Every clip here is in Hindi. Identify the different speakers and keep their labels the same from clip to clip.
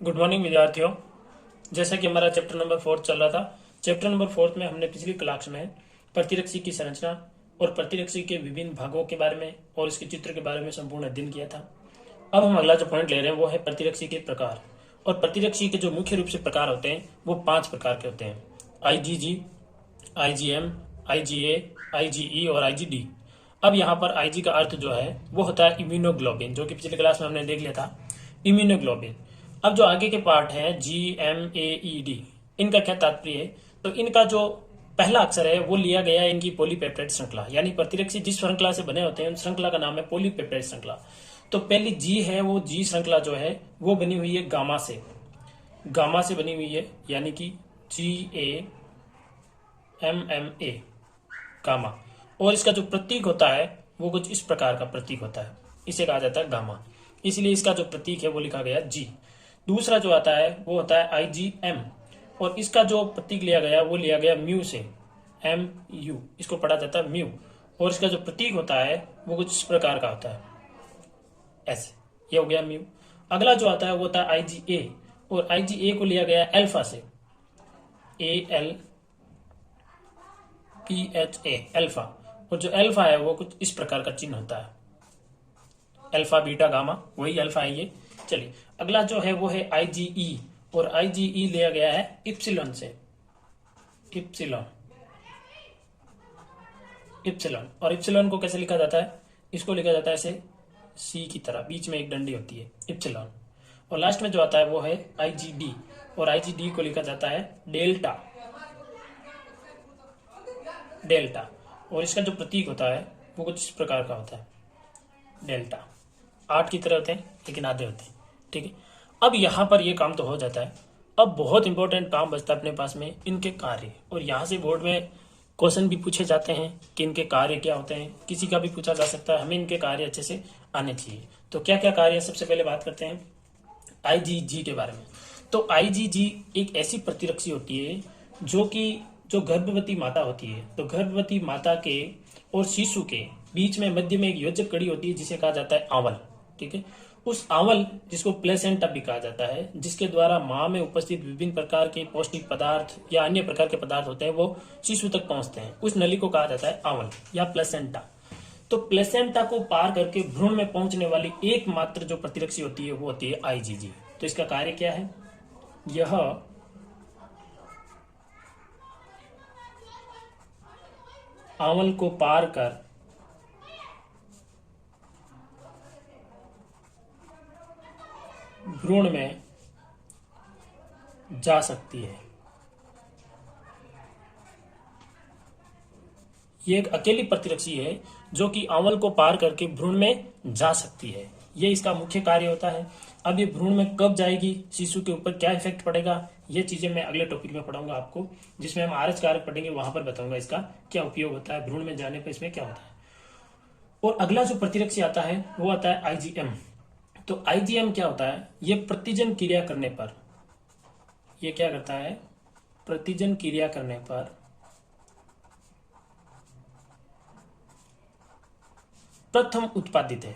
Speaker 1: गुड मॉर्निंग विद्यार्थियों। जैसा कि हमारा चैप्टर नंबर 4 चल रहा था, चैप्टर नंबर 4 में हमने पिछली क्लास में प्रतिरक्षी की संरचना और प्रतिरक्षी के विभिन्न भागों के बारे में और इसके चित्र के बारे में संपूर्ण अध्ययन किया था। अब हम अगला जो पॉइंट ले रहे हैं वो है प्रतिरक्षी के प्रकार। और प्रतिरक्षी के जो मुख्य रूप से प्रकार होते हैं वो 5 प्रकार के होते हैं: आईजीजी, आईजीएम, आईजीए, आईजीई और आईजीडी। अब यहाँ पर आईजी का अर्थ जो है वो होता है इम्यूनोग्लोबिन, जो कि पिछली क्लास में हमने देख लिया था, इम्यूनोग्लोबिन। अब जो आगे के पार्ट हैं GMAED, इनका क्या तात्पर्य है? तो इनका जो पहला अक्षर है वो लिया गया है इनकी पॉलीपेप्टाइड श्रृंखला, यानी प्रतिरक्षी जिस श्रृंखला से बने होते हैं उन श्रृंखला का नाम है पॉलीपेप्टाइड श्रृंखला। तो पहली जी है, वो जी श्रृंखला जो है वो बनी हुई है गामा से, गामा से बनी हुई है, यानी कि GAMMA, गामा। और इसका जो प्रतीक होता है वो कुछ इस प्रकार का प्रतीक होता है, इसे कहा जाता है गामा, इसलिए इसका जो प्रतीक है वो लिखा गया जी। दूसरा जो आता है वो होता है IgM, और इसका जो प्रतीक लिया गया वो लिया गया म्यू से, MU, इसको पढ़ा जाता है म्यू। और इसका जो प्रतीक होता है वो कुछ इस प्रकार का होता है, ऐसे, ये हो गया म्यू। अगला जो आता है वो होता है IgA, और IgA को लिया गया अल्फा से, ALPHA, अल्फा। और जो अल्फा है वो कुछ इस प्रकार का चिन्ह होता है, अल्फा बीटा गामा, वही अल्फा है ये। चलिए अगला जो है वो है IgE, और IgE लिया गया है इप्सिलॉन से, इप्सिलॉन, इप्सिलॉन। और इप्सिलॉन को कैसे लिखा जाता है? इसको लिखा जाता है ऐसे सी की तरह, बीच में एक डंडी होती है, इप्सिलॉन। और लास्ट में जो आता है वो है IgD, और IgD को लिखा जाता है डेल्टा, डेल्टा। और इसका जो प्रतीक होता है वो कुछ इस प्रकार का होता है, डेल्टा। 8 की तरह होते हैं लेकिन आधे होते हैं, ठीक है। अब यहाँ पर ये काम तो हो जाता है। अब बहुत इंपॉर्टेंट काम बचता है अपने पास में, इनके कार्य। और यहाँ से बोर्ड में क्वेश्चन भी पूछे जाते हैं कि इनके कार्य क्या होते हैं, किसी का भी पूछा जा सकता है, हमें इनके कार्य अच्छे से आने चाहिए। तो क्या क्या कार्य है, सबसे पहले बात करते हैं IgG के बारे में। तो IgG एक ऐसी प्रतिरक्षी होती है जो गर्भवती माता होती है, तो गर्भवती माता के और शिशु के बीच में मध्य में एक योजक कड़ी होती है जिसे कहा जाता है आंवल, ठीक है। उस आंवल, जिसको प्लेसेंटा भी कहा जाता है, जिसके द्वारा मां में उपस्थित विभिन्न प्रकार के पौष्टिक पदार्थ या अन्य प्रकार के पदार्थ होते हैं वो शिशु तक पहुंचते हैं, उस नली को कहा जाता है आंवल या प्लेसेंटा। तो प्लेसेंटा को पार करके भ्रूण में पहुंचने वाली एकमात्र जो प्रतिरक्षी होती है वो होती है IgG। तो इसका कार्य क्या है? यह आंवल को पार कर भ्रूण में जा सकती है। ये एक अकेली प्रतिरक्षी है जो कि आंवल को पार करके भ्रूण में जा सकती है, ये इसका मुख्य कार्य होता है। अब ये भ्रूण में कब जाएगी, शिशु के ऊपर क्या इफेक्ट पड़ेगा, ये चीजें मैं अगले टॉपिक में पढ़ाऊंगा आपको, जिसमें हम आरएच कारक पढ़ेंगे, वहां पर बताऊंगा इसका क्या उपयोग होता है, भ्रूण में जाने पर इसमें क्या होता है। और अगला जो प्रतिरक्षी आता है वो आता है IgM। तो IgM क्या होता है? ये प्रतिजन क्रिया करने पर, ये क्या करता है? प्रतिजन क्रिया करने पर प्रथम उत्पादित है,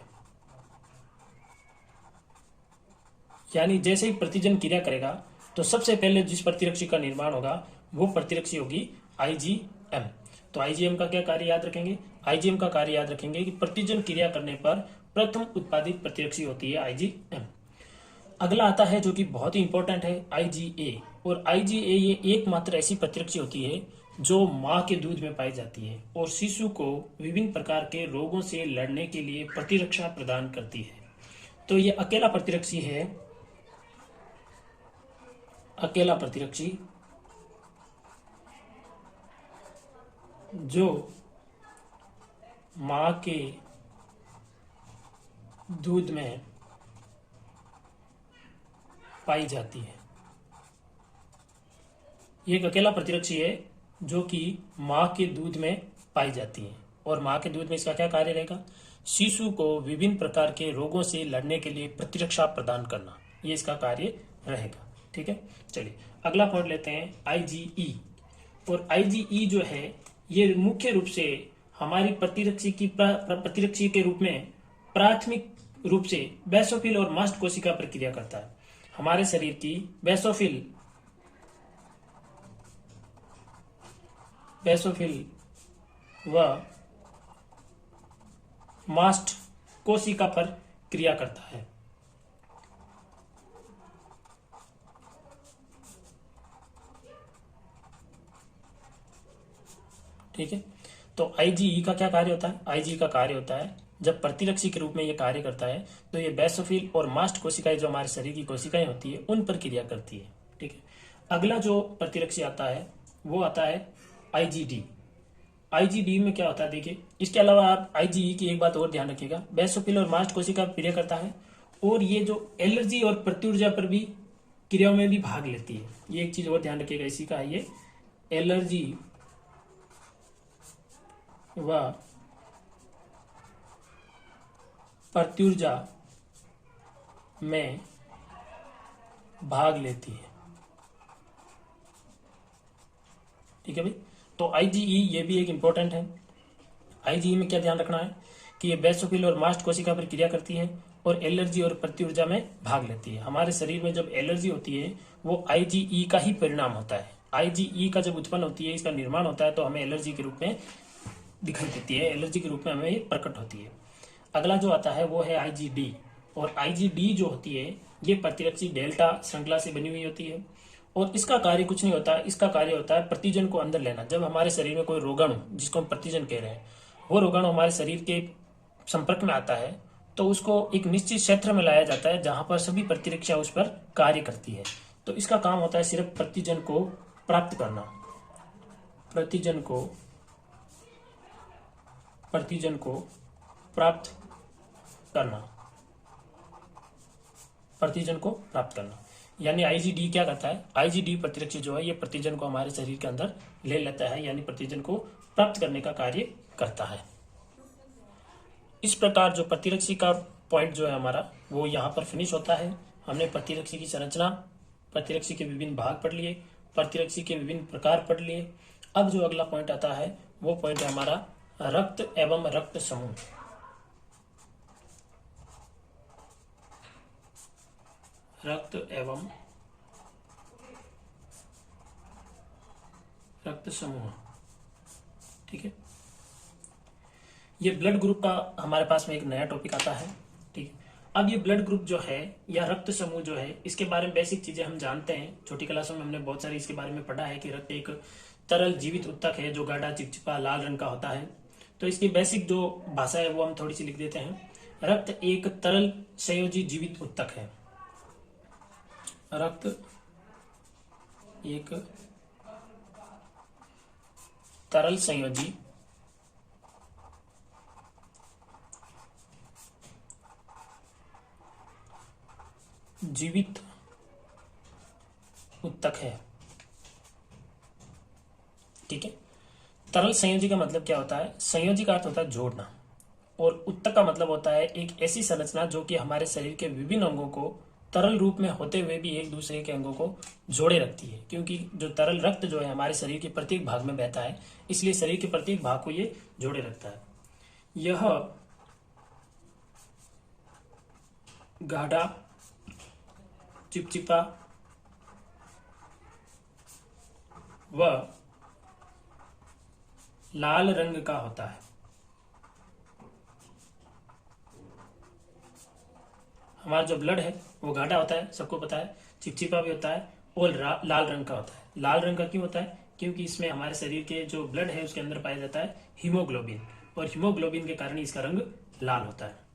Speaker 1: यानी जैसे ही प्रतिजन क्रिया करेगा तो सबसे पहले जिस प्रतिरक्षी का निर्माण होगा वो प्रतिरक्षी होगी IgM। तो IgM का क्या कार्य याद रखेंगे? IgM का कार्य याद रखेंगे कि प्रतिजन क्रिया करने पर प्रथम उत्पादित प्रतिरक्षी होती है IgM। अगला आता है जो कि बहुत ही इंपॉर्टेंट है, IgA। और IgA ये एकमात्र ऐसी प्रतिरक्षी होती है जो मां के दूध में पाई जाती है और शिशु को विभिन्न प्रकार के रोगों से लड़ने के लिए प्रतिरक्षा प्रदान करती है। तो ये अकेला प्रतिरक्षी है, अकेला प्रतिरक्षी जो मां के दूध में पाई जाती है। ये एक अकेला प्रतिरक्षी है जो कि मां के दूध में पाई जाती है, और मां के दूध में इसका क्या कार्य रहेगा? शिशु को विभिन्न प्रकार के रोगों से लड़ने के लिए प्रतिरक्षा प्रदान करना, ये इसका कार्य रहेगा, ठीक है। चलिए अगला पॉइंट लेते हैं IgE। और IgE जो है ये मुख्य रूप से हमारी प्रतिरक्षी के रूप में प्राथमिक रूप से बेसोफिल और मास्ट कोशिका प्रक्रिया करता है। हमारे शरीर की बेसोफिल व मास्ट कोशिका पर क्रिया करता है। ठीक है, तो आईजीई का क्या कार्य होता है? आईजीई का कार्य होता है जब प्रतिरक्षी के रूप में ये कार्य करता है तो ये बेसोफिल और मास्ट कोशिकाएं जो हमारे शरीर की कोशिकाएं होती है उन पर क्रिया करती है। ठीक है, अगला जो प्रतिरक्षी आता है वो आता है आईजीडी। आईजीडी में क्या होता है देखिए, इसके अलावा आप आईजीई की एक बात और ध्यान रखिएगा, बेसोफिल और मास्ट कोशिका क्रिया करता है और ये जो एलर्जी और प्रत्युर्जा पर भी क्रियाओं में भी भाग लेती है। ये एक चीज और ध्यान रखिएगा, इसी का है ये एलर्जी व प्रत्युर्जा में भाग लेती है। ठीक है भाई, तो आईजीई ये भी एक इंपॉर्टेंट है। आईजीई में क्या ध्यान रखना है कि ये बेसोफिल और मास्ट कोशिका पर क्रिया करती है और एलर्जी और प्रत्युर्जा में भाग लेती है। हमारे शरीर में जब एलर्जी होती है वो आईजीई का ही परिणाम होता है। आईजीई का जब उत्पन्न होती है, इसका निर्माण होता है तो हमें एलर्जी के रूप में दिखाई देती है, एलर्जी के रूप में हमें ये प्रकट होती है। अगला जो आता है वो है आईजीडी, और आईजीडी जो होती है ये प्रतिरक्षी डेल्टा श्रृंखला से बनी हुई होती है और इसका कार्य कुछ नहीं होता, इसका कार्य होता है प्रतिजन को अंदर लेना। जब हमारे शरीर में कोई रोगाणु, जिसको हम प्रतिजन कह रहे हैं, वो रोगाणु हमारे शरीर के संपर्क में आता है तो उसको एक निश्चित क्षेत्र में लाया जाता है जहां पर सभी प्रतिरक्षा उस पर कार्य करती है। तो इसका काम होता है सिर्फ प्रतिजन को प्राप्त करना, प्रतिजन को प्राप्त करना, प्रतिजन को प्राप्त करना। यानी आईजीडी क्या करता है, आईजीडी प्रतिरक्षी जो है ये प्रतिजन को हमारे शरीर के अंदर ले लेता है, यानी प्रतिजन को प्राप्त करने का कार्य करता है। इस प्रकार जो प्रतिरक्षी का पॉइंट जो है हमारा वो यहाँ पर फिनिश होता है। हमने प्रतिरक्षी की संरचना, प्रतिरक्षी के विभिन्न भाग पढ़ लिए, प्रतिरक्षी के विभिन्न प्रकार पढ़ लिए। अब जो अगला पॉइंट आता है वो पॉइंट है हमारा रक्त एवं रक्त समूह। रक्त एवं रक्त समूह। ठीक है, ये ब्लड ग्रुप का हमारे पास में एक नया टॉपिक आता है। ठीक है, अब ये ब्लड ग्रुप जो है या रक्त समूह जो है, इसके बारे में बेसिक चीजें हम जानते हैं। छोटी क्लासों में हमने बहुत सारी इसके बारे में पढ़ा है कि रक्त एक तरल जीवित उत्तक है जो गाढ़ा चिपचिपा लाल रंग का होता है। तो इसकी बेसिक जो भाषा है वो हम थोड़ी सी लिख देते हैं। रक्त एक तरल संयोजी जीवित उत्तक है। रक्त एक तरल संयोजी जीवित उत्तक है। ठीक है, तरल संयोजी का मतलब क्या होता है? संयोजी का अर्थ होता है जोड़ना, और उत्तक का मतलब होता है एक ऐसी संरचना जो कि हमारे शरीर के विभिन्न अंगों को तरल रूप में होते हुए भी एक दूसरे के अंगों को जोड़े रखती है। क्योंकि जो तरल रक्त जो है हमारे शरीर के प्रत्येक भाग में बहता है, इसलिए शरीर के प्रत्येक भाग को ये जोड़े रखता है। यह गाढ़ा चिपचिपा व लाल रंग का होता है। हमारा जो ब्लड है वो गाढ़ा होता है, सबको पता है, चिपचिपा भी होता है और लाल रंग का होता है। लाल रंग का क्यों होता है? क्योंकि इसमें हमारे शरीर के जो ब्लड है उसके अंदर पाया जाता है हीमोग्लोबिन, और हीमोग्लोबिन के कारण इसका रंग लाल होता है।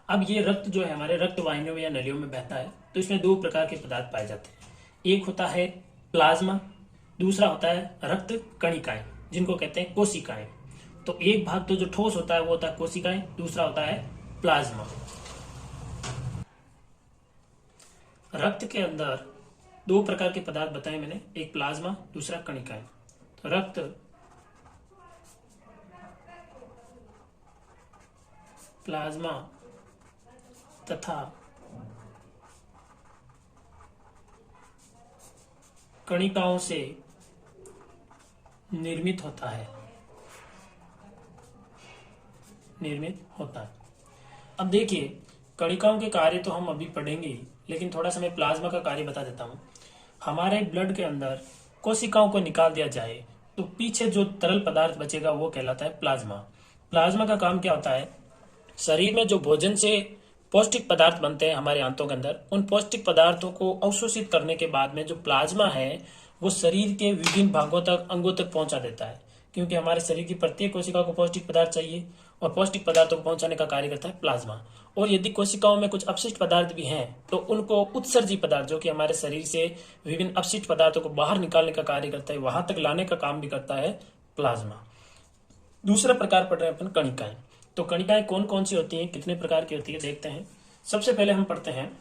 Speaker 1: अब ये रक्त जो है हमारे रक्त वाहिनियों या नलियों में बहता है, तो इसमें दो प्रकार के पदार्थ पाए जाते हैं। एक होता है प्लाज्मा, दूसरा होता है रक्त कणिकाएं, जिनको कहते हैं कोशिकाएं। तो एक भाग तो जो ठोस होता है वो होता है कोशिकाएं, दूसरा होता है प्लाज्मा। रक्त के अंदर दो प्रकार के पदार्थ बताए मैंने, एक प्लाज्मा, दूसरा कणिकाएं। तो रक्त प्लाज्मा तथा कणिकाओं से निर्मित होता है। अब देखिए, कणिकाओं के कार्य तो हम अभी पढ़ेंगे, लेकिन थोड़ा सा मैं प्लाज्मा का कार्य बता देता हूँ। हमारे ब्लड के अंदर कोशिकाओं को निकाल दिया जाए तो पीछे जो तरल पदार्थ बचेगा वो कहलाता है प्लाज्मा। प्लाज्मा का काम क्या होता है, शरीर में जो भोजन से पौष्टिक पदार्थ बनते हैं हमारे आंतों के अंदर, उन पौष्टिक पदार्थों को अवशोषित करने के बाद में जो प्लाज्मा है वो शरीर के विभिन्न भागों तक, अंगों तक पहुंचा देता है। क्योंकि हमारे शरीर की प्रत्येक कोशिका को पौष्टिक पदार्थ चाहिए और पौष्टिक पदार्थों को पहुंचाने का कार्य करता है प्लाज्मा। और यदि कोशिकाओं में कुछ अपशिष्ट पदार्थ भी हैं तो उनको उत्सर्जी पदार्थ, जो कि हमारे शरीर से विभिन्न अपशिष्ट पदार्थों को बाहर निकालने का कार्य करता है, वहां तक लाने का काम भी करता है प्लाज्मा। दूसरा प्रकार पढ़ रहे हैं अपन कणिकाएं। तो कणिकाएं कौन कौन सी होती हैं, कितने प्रकार की होती है, देखते हैं। सबसे पहले हम पढ़ते हैं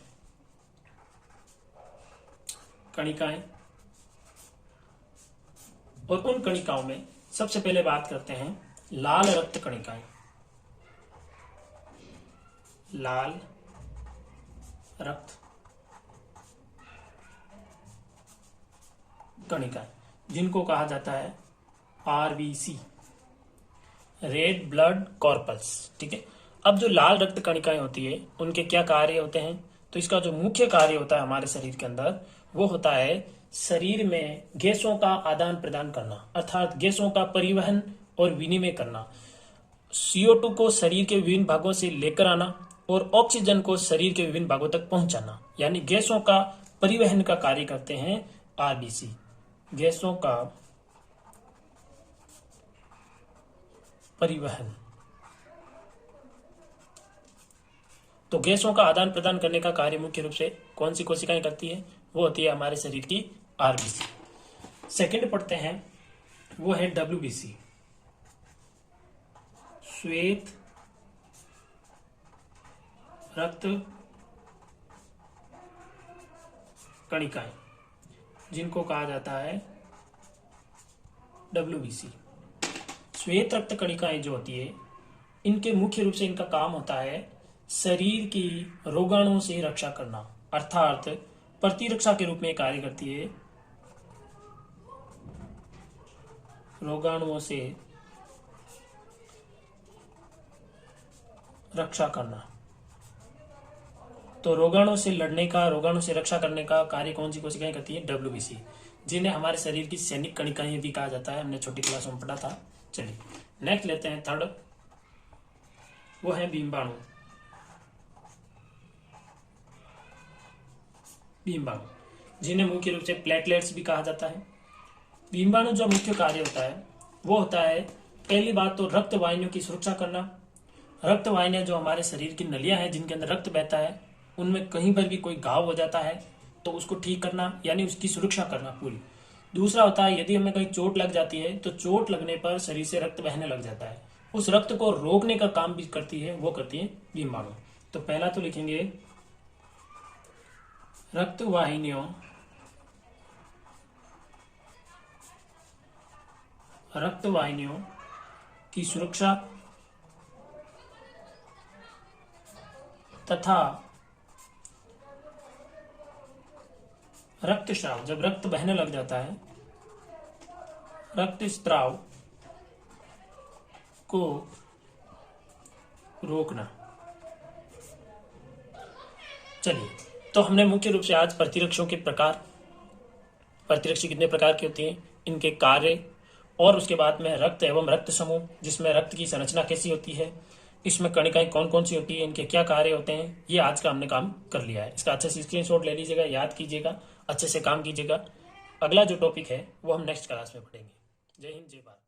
Speaker 1: कणिकाएं, और उन कणिकाओं में सबसे पहले बात करते हैं लाल रक्त कणिकाएं। लाल रक्त कणिकाएं जिनको कहा जाता है आरबीसी, रेड ब्लड कॉर्पल्स। ठीक है। अब जो लाल रक्त कणिकाएं होती है उनके क्या कार्य होते हैं, तो इसका जो मुख्य कार्य होता है हमारे शरीर के अंदर वो होता है शरीर में गैसों का आदान प्रदान करना, अर्थात गैसों का परिवहन और विनिमय करना। CO2 को शरीर के विभिन्न भागों से लेकर आना और ऑक्सीजन को शरीर के विभिन्न भागों तक पहुंचाना, यानी गैसों का परिवहन का कार्य करते हैं आरबीसी। गैसों का परिवहन, तो गैसों का आदान प्रदान करने का कार्य मुख्य रूप से कौन सी कोशिकाएं करती है, वो होती है हमारे शरीर की आरबीसी। सेकंड पढ़ते हैं, वो है WBC, श्वेत रक्त कणिकाएं, जिनको कहा जाता है WBC। श्वेत रक्त कणिकाएं जो होती है इनके मुख्य रूप से इनका काम होता है शरीर की रोगाणुओं से रक्षा करना, अर्थात प्रतिरक्षा के रूप में कार्य करती है, रोगाणुओं से रक्षा करना। तो रोगाणु से लड़ने का, रोगाणु से रक्षा करने का कार्य कौन सी कोशिकाएं करती है, WBC, जिन्हें हमारे शरीर की सैनिक कणिकाएं भी कहा जाता है। हमने छोटी क्लास में पढ़ा था। चलिए नेक्स्ट लेते हैं थर्ड, वो है बीम्बाणु। बीम्बाणु जिन्हें मुख्य रूप से प्लेटलेट्स भी कहा जाता है। बीम्बाणु जो मुख्य कार्य होता है वो होता है, पहली बात तो रक्त वाहिनियों की सुरक्षा करना। रक्त वाहिनियां जो हमारे शरीर की नलियां हैं जिनके अंदर रक्त बहता है, उनमें कहीं पर भी कोई घाव हो जाता है तो उसको ठीक करना, यानी उसकी सुरक्षा करना पूरी। दूसरा होता है, यदि हमें कहीं चोट लग जाती है तो चोट लगने पर शरीर से रक्त बहने लग जाता है, उस रक्त को रोकने का काम भी करती है, वो करती है बीम्बाणु। तो पहला तो लिखेंगे रक्त वाहिनियों की सुरक्षा तथा रक्तस्राव, जब रक्त बहने लग जाता है, रक्तस्राव को रोकना। चलिए, तो हमने मुख्य रूप से आज प्रतिरक्षों के प्रकार, प्रतिरक्षी कितने प्रकार की होती हैं, इनके कार्य, और उसके बाद में रक्त एवं रक्त समूह जिसमें रक्त की संरचना कैसी होती है, इसमें कणिकाएं कौन कौन सी होती है, इनके क्या कार्य होते हैं, ये आज का हमने काम कर लिया है। इसका अच्छे से स्क्रीनशॉट ले लीजिएगा, याद कीजिएगा, अच्छे से काम कीजिएगा। अगला जो टॉपिक है वो हम नेक्स्ट क्लास में पढ़ेंगे। जय हिंद, जय भारत।